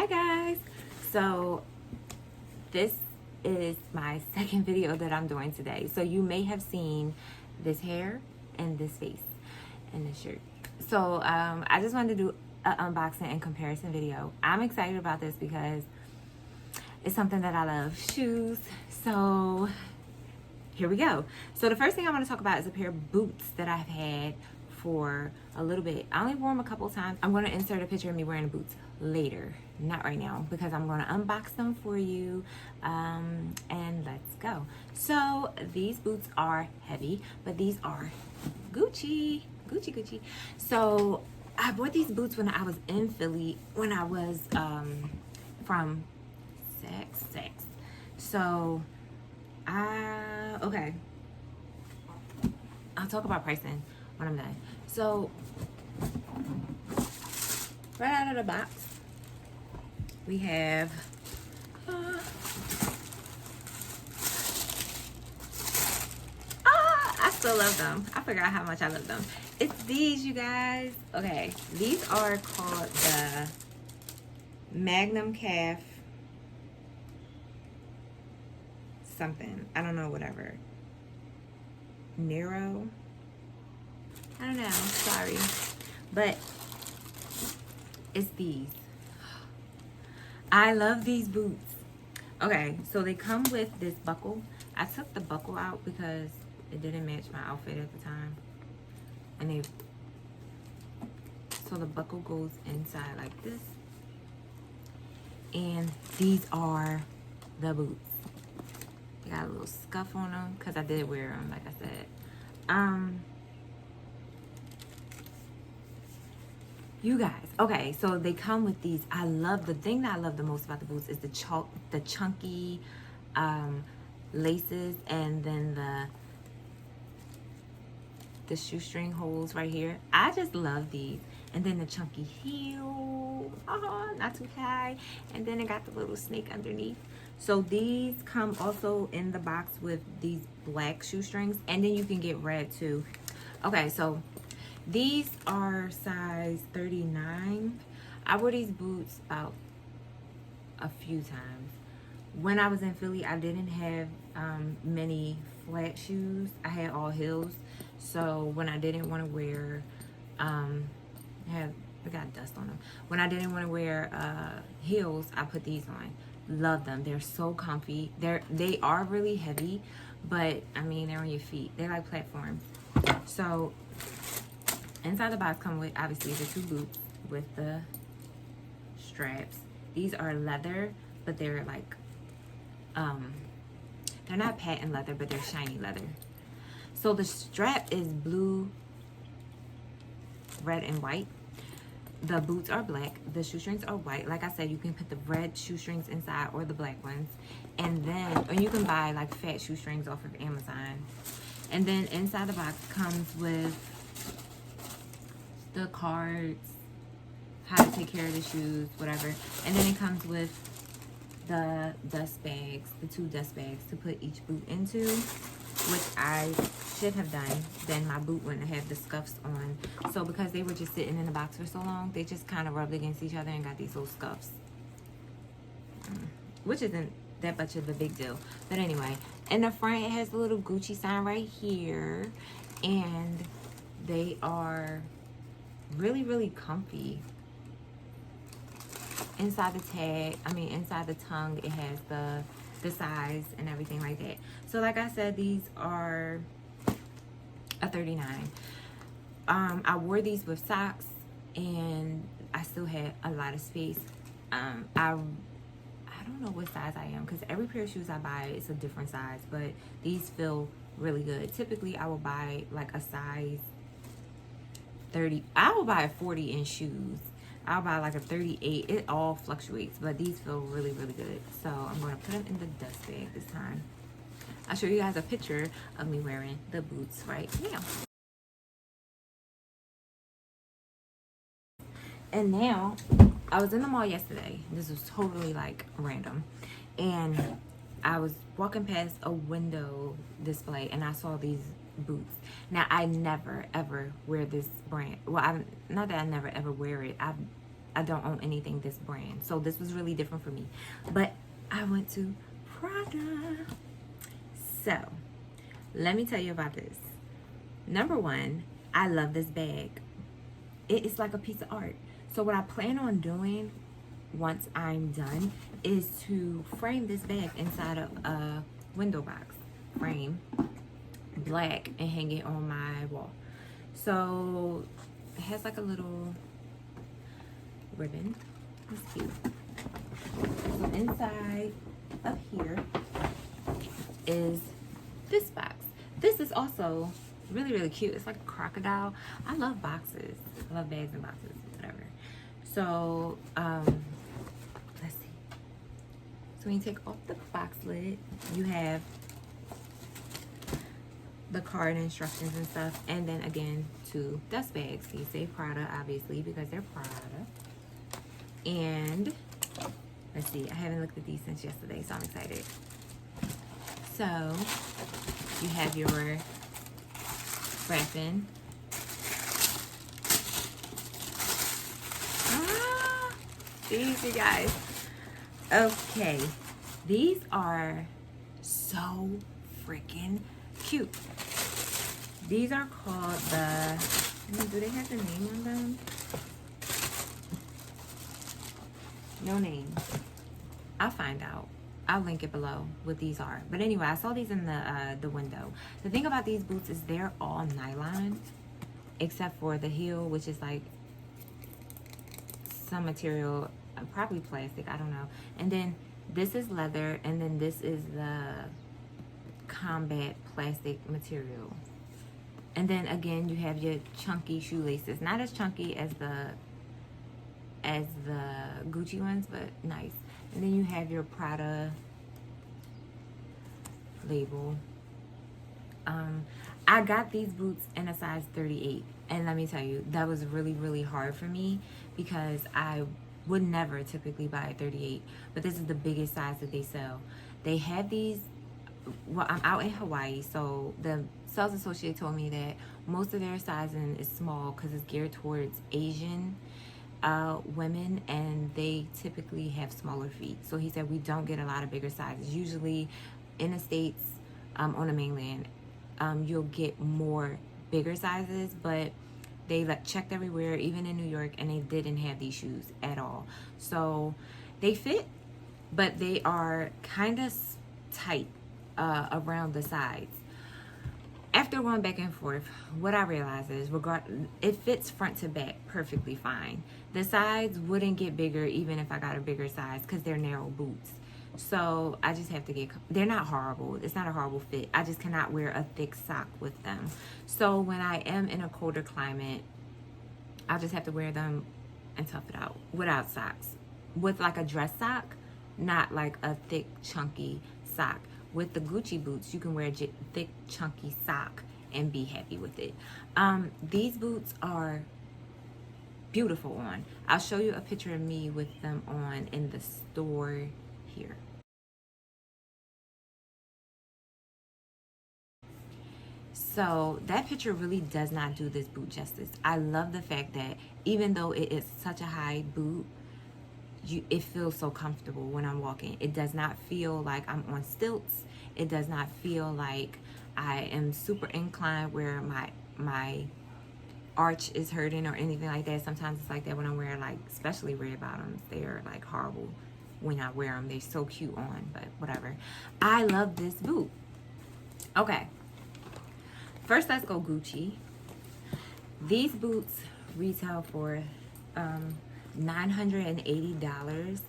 Hi guys. So this is my second video that I'm doing today. So you may have seen this hair and this face and this shirt. So I just wanted to do an unboxing and comparison video. I'm excited about this because it's something that I love, shoes. So here we go. So the first thing I want to talk about is a pair of boots that I've had for a little bit. I only wore them a couple of times. I'm going to insert a picture of me wearing the boots later, not right now, because I'm going to unbox them for you. And let's go. So these boots are heavy, but these are Gucci. So I bought these boots when I was in Philly, when I was from Saks. So okay, I'll talk about pricing when I'm done. So right out of the box we have I still love them. I forgot how much I love them. It's these, you guys. Okay, these are called the Magnum Calf something. I don't know, whatever. Nero. I don't know. Sorry. But it's these. I love these boots. Okay, so they come with this buckle. I took the buckle out because it didn't match my outfit at the time. And so the buckle goes inside like this. And these are the boots. They got a little scuff on them because I did wear them, like I said. You guys, okay, so they come with these. The thing that I love the most about the boots is the chunky laces, and then the shoestring holes right here. I just love these. And then the chunky heel, not too high. And then it got the little snake underneath. So these come also in the box with these black shoestrings, and then you can get red too. Okay, so these are size 39. I wore these boots about a few times. When I was in Philly, I didn't have many flat shoes. I had all heels. So when I didn't want to wear, I got dust on them. When I didn't want to wear heels, I put these on. Love them. They're so comfy. They are really heavy, but I mean, they're on your feet. They're like platforms. So inside the box come with obviously the two boots with the straps. These are leather, but they're like they're not patent leather, but they're shiny leather. So the strap is blue, red, and white. The boots are black. The shoestrings are white. Like I said, you can put the red shoestrings inside or the black ones. And you can buy like fat shoestrings off of Amazon. And then inside the box comes with the cards, how to take care of the shoes, whatever. And then it comes with the dust bags, the 2 dust bags to put each boot into, which I should have done. Then my boot wouldn't have the scuffs on. So because they were just sitting in the box for so long, they just kind of rubbed against each other and got these little scuffs, which isn't that much of a big deal. But anyway, in the front it has a little Gucci sign right here, and they are really comfy. Inside the tongue, it has the size and everything like that. So like I said, these are a 39. I wore these with socks, and I still had a lot of space. I don't know what size I am, because every pair of shoes I buy is a different size, but these feel really good. Typically I will buy like a size 30. I will buy a 40 in shoes. I'll buy like a 38. It all fluctuates, but these feel really good. So I'm going to put them in the dust bag this time. I'll show you guys a picture of me wearing the boots right now. And now, I was in the mall yesterday. This was totally like random. And I was walking past a window display and I saw these boots. Now I never ever wear this brand. Well, not that I never ever wear it. I don't own anything this brand. So this was really different for me. But I went to Prada. So let me tell you about this. Number one, I love this bag. It's like a piece of art. So what I plan on doing once I'm done is to frame this bag inside of a window box frame, black, and hang it on my wall. So it has like a little ribbon. It's cute. So inside up here is this box. This is also really, really cute. It's like a crocodile. I love boxes. I love bags and boxes, whatever. So, let's see. So when you take off the box lid, you have the card instructions and stuff. And then again, 2 dust bags. These say Prada, obviously, because they're Prada. And let's see, I haven't looked at these since yesterday, so I'm excited. So you have your wrapping. These, you guys. Okay, these are so freaking cute. These are called the, do they have the name on them? No name. I'll find out. I'll link it below what these are. But anyway, I saw these in the window. The thing about these boots is they're all nylon, except for the heel, which is like some material, probably plastic, I don't know. And then this is leather, and then this is the combat plastic material. And then again, you have your chunky shoelaces. Not as chunky as the Gucci ones, but nice. And then you have your Prada label. I got these boots in a size 38, and let me tell you, that was really, really hard for me because I would never typically buy a 38, but this is the biggest size that they sell. They have these, well, I'm out in Hawaii, so the sales associate told me that most of their sizing is small because it's geared towards Asian women, and they typically have smaller feet. So he said we don't get a lot of bigger sizes. Usually in the States, on the mainland, you'll get more bigger sizes, but they checked everywhere, even in New York, and they didn't have these shoes at all. So they fit, but they are kind of tight around the sides. After going back and forth, what I realized is it fits front to back perfectly fine. The sides wouldn't get bigger even if I got a bigger size because they're narrow boots. So I just have to they're not horrible. It's not a horrible fit. I just cannot wear a thick sock with them. So when I am in a colder climate, I'll just have to wear them and tough it out without socks. With like a dress sock, not like a thick, chunky sock. With the Gucci boots, you can wear a thick, chunky sock and be happy with it. These boots are beautiful on. I'll show you a picture of me with them on in the store here. So that picture really does not do this boot justice. I love the fact that even though it is such a high boot, it feels so comfortable when I'm walking. It does not feel like I'm on stilts. It does not feel like I am super inclined where my arch is hurting or anything like that. Sometimes it's like that when I'm wearing, like, especially red bottoms. They're like horrible when I wear them. They're so cute on, but whatever. I love this boot. Okay. First, let's go Gucci. These boots retail for $980,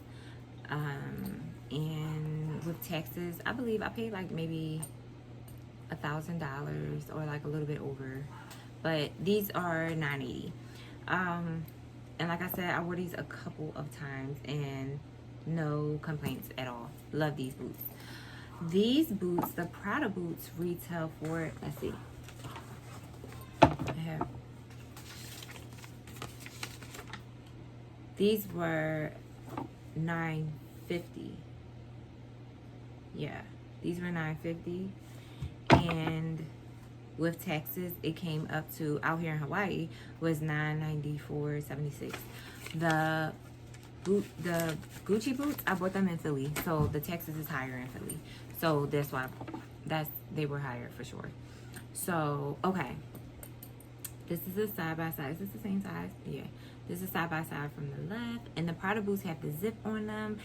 and with taxes, I believe I paid like maybe $1,000 or like a little bit over, but these are $980. And like I said, I wore these a couple of times and no complaints at all. Love these boots. These boots, the Prada boots, retail for, let's see, these were $950. Yeah, these were $950, and with taxes, it came up to, out here in Hawaii, was $994.76. The Gucci boots, I bought them in Philly, so the taxes is higher in Philly. So that's why they were higher for sure. So okay, this is a side by side. Is this the same size? Yeah. This is side by side from the left, and the Prada boots have the zip on them.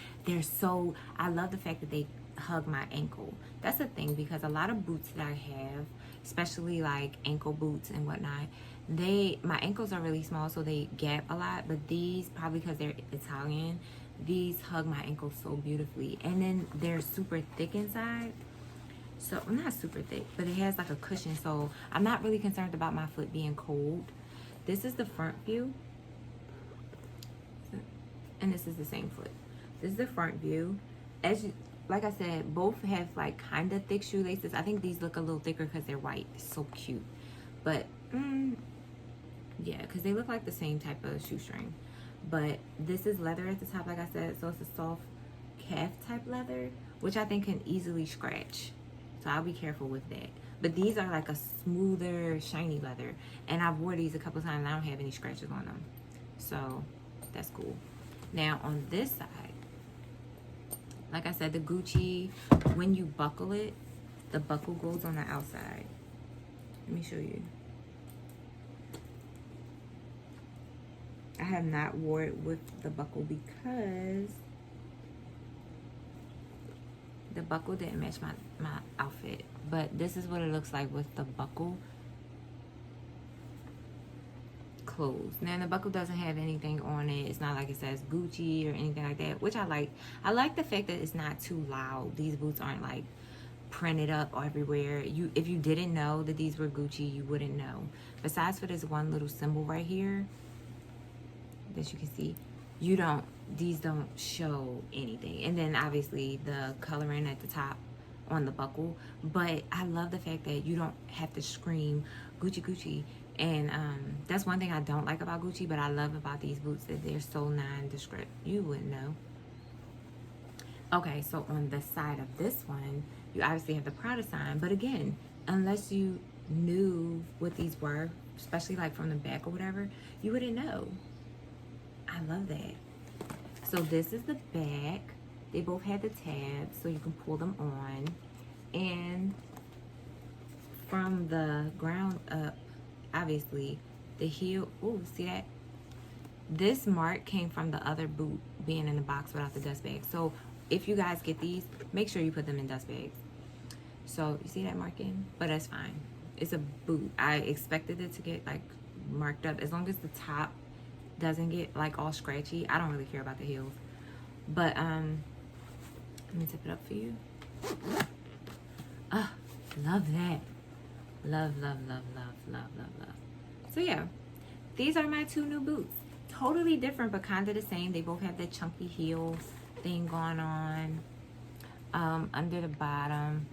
I love the fact that they hug my ankle. That's the thing, because a lot of boots that I have, especially like ankle boots and whatnot, my ankles are really small, so they gap a lot. But these, probably because they're Italian, these hug my ankles so beautifully. And then they're super thick inside. So not super thick, but it has like a cushion, so I'm not really concerned about my foot being cold. This is the front view, and this is the same foot. This is the front view. Like I said, both have like kind of thick shoelaces. I think these look a little thicker because they're white. It's so cute. But yeah, because they look like the same type of shoestring. But this is leather at the top, like I said, so it's a soft calf type leather, which I think can easily scratch. So I'll be careful with that. But these are like a smoother, shiny leather. And I've wore these a couple times and I don't have any scratches on them. So that's cool. Now on this side, like I said, the Gucci, when you buckle it, the buckle goes on the outside. Let me show you. I have not wore it with the buckle because the buckle didn't match my outfit. But this is what it looks like with the buckle closed. Now the buckle doesn't have anything on it. It's not like it says Gucci or anything like that, which I like. I like the fact that it's not too loud. These boots aren't like printed up everywhere. If you didn't know that these were Gucci, you wouldn't know. Besides for this one little symbol right here that you can see, these don't show anything. And then obviously the coloring at the top on the buckle. But I love the fact that you don't have to scream Gucci Gucci. And that's one thing I don't like about Gucci, but I love about these boots, that they're so nondescript. You wouldn't know. Okay, so on the side of this one, you obviously have the Prada sign. But again, unless you knew what these were, especially like from the back or whatever, you wouldn't know. I love that. So this is the back. They both have the tabs, so you can pull them on. And from the ground up, obviously, the heel, oh, see that? This mark came from the other boot being in the box without the dust bag. So if you guys get these, make sure you put them in dust bags. So you see that marking? But that's fine. It's a boot. I expected it to get like marked up. As long as the top doesn't get like all scratchy, I don't really care about the heels. But let me tip it up for you. Oh, love that. Love, love, love, love, love, love, love. So yeah, these are my two new boots. Totally different, but kind of the same. They both have that chunky heel thing going on. Under the bottom,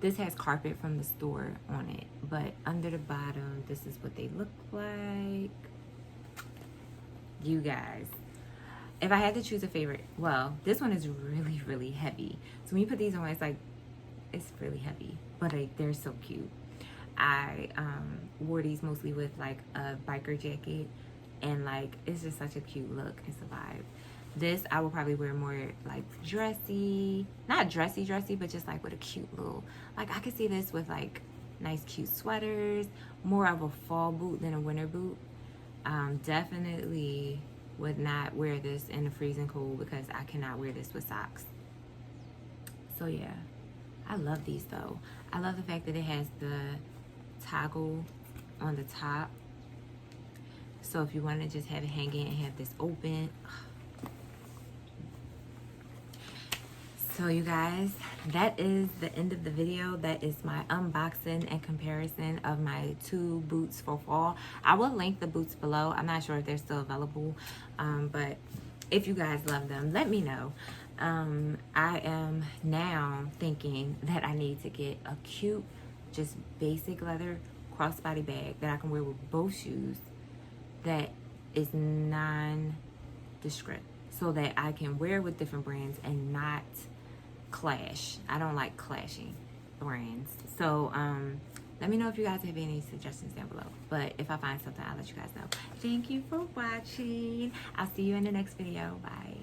this has carpet from the store on it, but under the bottom, this is what they look like. You guys, if I had to choose a favorite, well, this one is really, really heavy. So when you put these on, it's really heavy, but they're so cute. I wore these mostly with like a biker jacket, and like it's just such a cute look. It's a vibe. This I will probably wear more like dressy, not dressy, but just like with a cute little, like I could see this with like nice cute sweaters, more of a fall boot than a winter boot. Definitely would not wear this in the freezing cold because I cannot wear this with socks. So yeah, I love these though. I love the fact that it has the toggle on the top. So if you want to just have it hanging and have this open. So you guys, that is the end of the video. That is my unboxing and comparison of my two boots for fall. I will link the boots below. I'm not sure if they're still available, but if you guys love them, let me know. I am now thinking that I need to get a cute, just basic leather crossbody bag that I can wear with both shoes that is nondescript, so that I can wear with different brands and not clash. I don't like clashing. brands. So let me know if you guys have any suggestions down below. But if I find something, I'll let you guys know. Thank you for watching. I'll see you in the next video. Bye.